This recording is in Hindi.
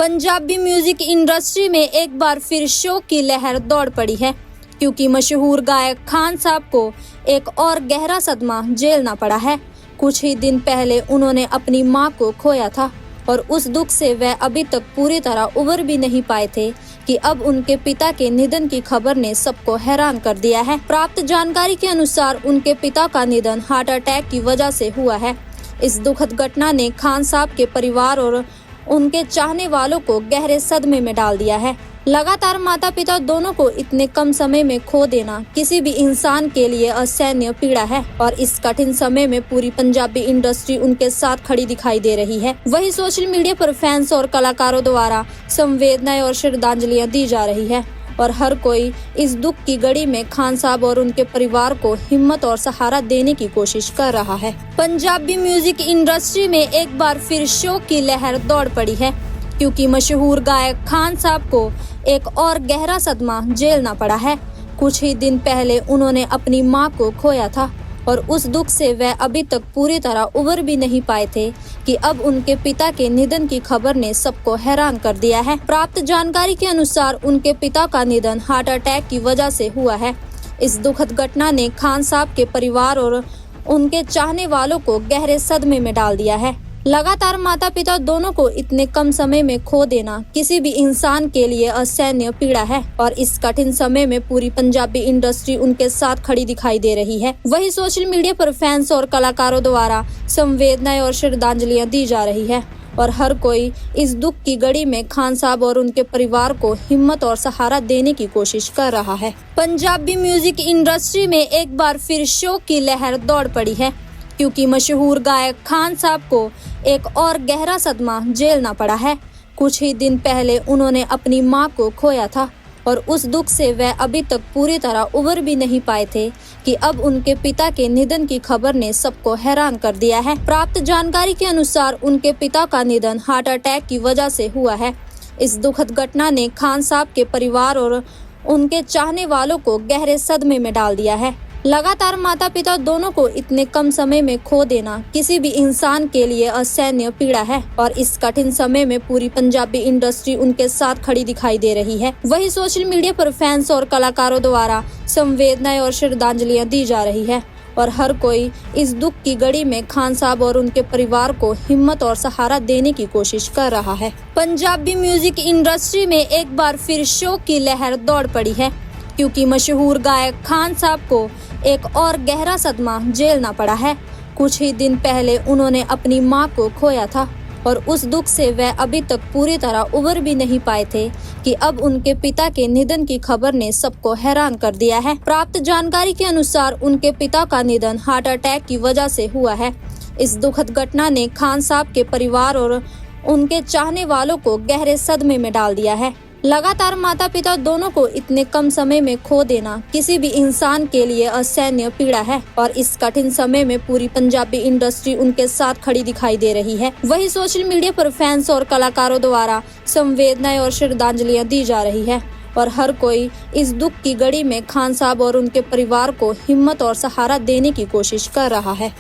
पंजाबी म्यूजिक इंडस्ट्री में एक बार फिर शोक की लहर दौड़ पड़ी है, क्योंकि मशहूर गायक खान साहब को एक और गहरा सदमा झेलना पड़ा है। कुछ ही दिन पहले उन्होंने अपनी मां को खोया था और उस दुख से वह अभी तक पूरी तरह उबर भी नहीं पाए थे कि अब उनके पिता के निधन की खबर ने सबको हैरान कर दिया है। प्राप्त जानकारी के अनुसार उनके पिता का निधन हार्ट अटैक की वजह से हुआ है। इस दुखद घटना ने खान साहब के परिवार और उनके चाहने वालों को गहरे सदमे में डाल दिया है। लगातार माता पिता दोनों को इतने कम समय में खो देना किसी भी इंसान के लिए असहनीय पीड़ा है और इस कठिन समय में पूरी पंजाबी इंडस्ट्री उनके साथ खड़ी दिखाई दे रही है। वहीं सोशल मीडिया पर फैंस और कलाकारों द्वारा संवेदनाएं और श्रद्धांजलियां दी जा रही है और हर कोई इस दुख की घड़ी में खान साहब और उनके परिवार को हिम्मत और सहारा देने की कोशिश कर रहा है। पंजाबी म्यूजिक इंडस्ट्री में एक बार फिर शोक की लहर दौड़ पड़ी है, क्योंकि मशहूर गायक खान साहब को एक और गहरा सदमा झेलना पड़ा है। कुछ ही दिन पहले उन्होंने अपनी मां को खोया था और उस दुख से वह अभी तक पूरी तरह उबर भी नहीं पाए थे कि अब उनके पिता के निधन की खबर ने सबको हैरान कर दिया है। प्राप्त जानकारी के अनुसार उनके पिता का निधन हार्ट अटैक की वजह से हुआ है। इस दुखद घटना ने खान साहब के परिवार और उनके चाहने वालों को गहरे सदमे में डाल दिया है। लगातार माता पिता दोनों को इतने कम समय में खो देना किसी भी इंसान के लिए असहनीय पीड़ा है और इस कठिन समय में पूरी पंजाबी इंडस्ट्री उनके साथ खड़ी दिखाई दे रही है। वहीं सोशल मीडिया पर फैंस और कलाकारों द्वारा संवेदनाएं और श्रद्धांजलियां दी जा रही है और हर कोई इस दुख की घड़ी में खान साहब और उनके परिवार को हिम्मत और सहारा देने की कोशिश कर रहा है। पंजाबी म्यूजिक इंडस्ट्री में एक बार फिर शोक की लहर दौड़ पड़ी है, क्योंकि मशहूर गायक खान साहब को एक और गहरा सदमा झेलना पड़ा है। कुछ ही दिन पहले उन्होंने अपनी मां को खोया था और उस दुख से वह अभी तक पूरी तरह उबर भी नहीं पाए थे कि अब उनके पिता के निधन की खबर ने सबको हैरान कर दिया है। प्राप्त जानकारी के अनुसार उनके पिता का निधन हार्ट अटैक की वजह से हुआ है। इस दुखद घटना ने खान साहब के परिवार और उनके चाहने वालों को गहरे सदमे में डाल दिया है। लगातार माता पिता दोनों को इतने कम समय में खो देना किसी भी इंसान के लिए असहनीय पीड़ा है और इस कठिन समय में पूरी पंजाबी इंडस्ट्री उनके साथ खड़ी दिखाई दे रही है। वहीं सोशल मीडिया पर फैंस और कलाकारों द्वारा संवेदनाएं और श्रद्धांजलियां दी जा रही है और हर कोई इस दुख की घड़ी में खान साहब और उनके परिवार को हिम्मत और सहारा देने की कोशिश कर रहा है। पंजाबी म्यूजिक इंडस्ट्री में एक बार फिर शोक की लहर दौड़ पड़ी है, क्योंकि मशहूर गायक खान साहब को एक और गहरा सदमा झेलना पड़ा है। कुछ ही दिन पहले उन्होंने अपनी मां को खोया था और उस दुख से वह अभी तक पूरी तरह उबर भी नहीं पाए थे कि अब उनके पिता के निधन की खबर ने सबको हैरान कर दिया है। प्राप्त जानकारी के अनुसार उनके पिता का निधन हार्ट अटैक की वजह से हुआ है। इस दुखद घटना ने खान साहब के परिवार और उनके चाहने वालों को गहरे सदमे में डाल दिया है। लगातार माता पिता दोनों को इतने कम समय में खो देना किसी भी इंसान के लिए असहनीय पीड़ा है और इस कठिन समय में पूरी पंजाबी इंडस्ट्री उनके साथ खड़ी दिखाई दे रही है। वहीं सोशल मीडिया पर फैंस और कलाकारों द्वारा संवेदनाएं और श्रद्धांजलियां दी जा रही है और हर कोई इस दुख की घड़ी में खान साहब और उनके परिवार को हिम्मत और सहारा देने की कोशिश कर रहा है।